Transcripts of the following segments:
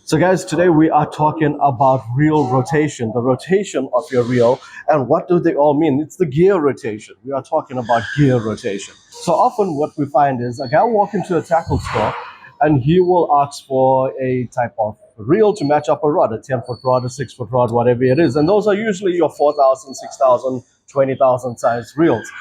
So guys, today we are talking about reel rotation, the rotation of your reel, and what do they all mean? It's the gear rotation. We are talking about gear rotation. So often what we find is a guy will walk into a tackle store and he will ask for a type of reel to match up a rod, a 10-foot rod, a 6-foot rod, whatever it is. And those are usually your 4,000, 6,000, 20,000 size reels,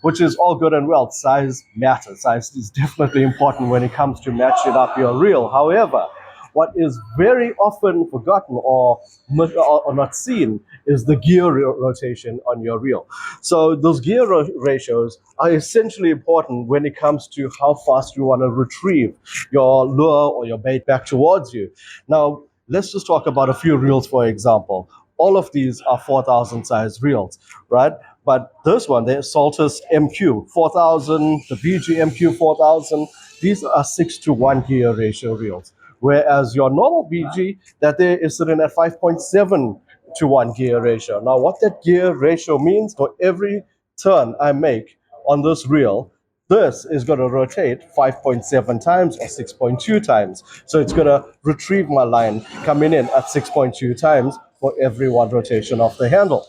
which is all good and well. Size matters. Size is definitely important when it comes to matching up your reel. However, what is very often forgotten or not seen is the gear rotation on your reel. So those gear ratios are essentially important when it comes to how fast you want to retrieve your lure or your bait back towards you. Now, let's just talk about a few reels, for example. All of these are 4,000 size reels, right? But this one, the Saltus MQ 4000, the BG MQ 4000, these are 6-to-1 gear ratio reels. Whereas your normal BG, that there is sitting at 5.7-to-1 gear ratio. Now, what that gear ratio means, for every turn I make on this reel, this is going to rotate 5.7 times or 6.2 times. So it's going to retrieve my line coming in at 6.2 times for every one rotation of the handle.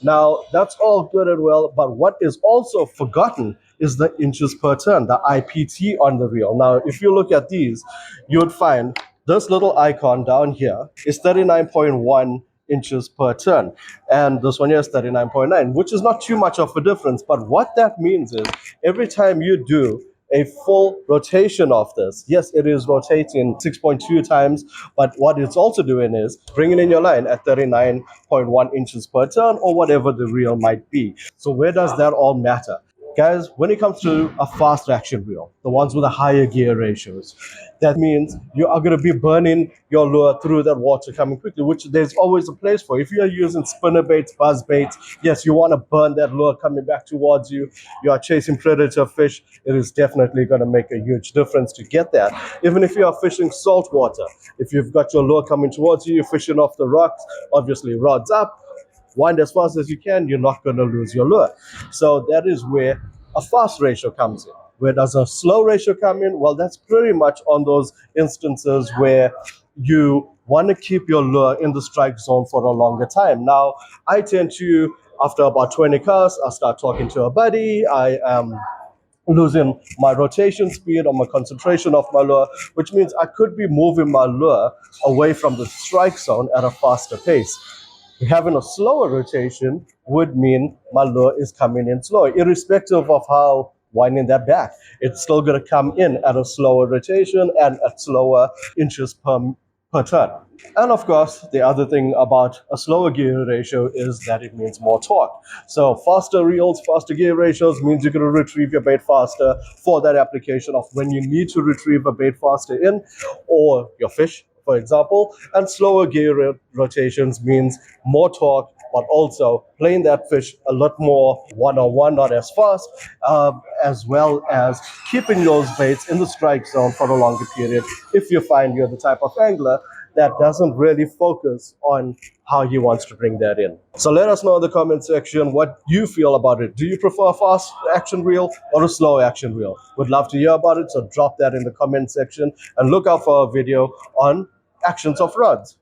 Now, that's all good and well, but what is also forgotten is the inches per turn, the IPT on the reel. Now, if you look at these, you would find this little icon down here is 39.1 inches per turn, and this one here is 39.9, which is not too much of a difference. But what that means is every time you do a full rotation of this, yes, it is rotating 6.2 times, but what it's also doing is bringing in your line at 39.1 inches per turn or whatever the reel might be. So where does that all matter? Guys, when it comes to a fast action reel, the ones with the higher gear ratios, that means you are going to be burning your lure through that water coming quickly, which there's always a place for. If you are using spinner baits, buzz baits, yes, you want to burn that lure coming back towards you. You are chasing predator fish. It is definitely going to make a huge difference to get that. Even if you are fishing salt water, if you've got your lure coming towards you, you're fishing off the rocks, obviously rods up, wind as fast as you can, you're not going to lose your lure. So that is where a fast ratio comes in. Where does a slow ratio come in? Well, that's pretty much on those instances where you want to keep your lure in the strike zone for a longer time. Now, I tend to, after about 20 casts, I start talking to a buddy. I am losing my rotation speed or my concentration of my lure, which means I could be moving my lure away from the strike zone at a faster pace. Having a slower rotation would mean my lure is coming in slower, irrespective of how winding that back. It's still going to come in at a slower rotation and at slower inches per turn. And of course, the other thing about a slower gear ratio is that it means more torque. So faster reels, faster gear ratios means you're going to retrieve your bait faster for that application of when you need to retrieve a bait faster in, or your fish, for example. And slower gear rotations means more torque, but also playing that fish a lot more one-on-one, not as fast, as well as keeping those baits in the strike zone for a longer period if you find you're the type of angler that doesn't really focus on how he wants to bring that in. So let us know in the comment section what you feel about it. Do you prefer a fast action reel or a slow action reel? Would love to hear about it, so drop that in the comment section and look out for a video on actions of rods.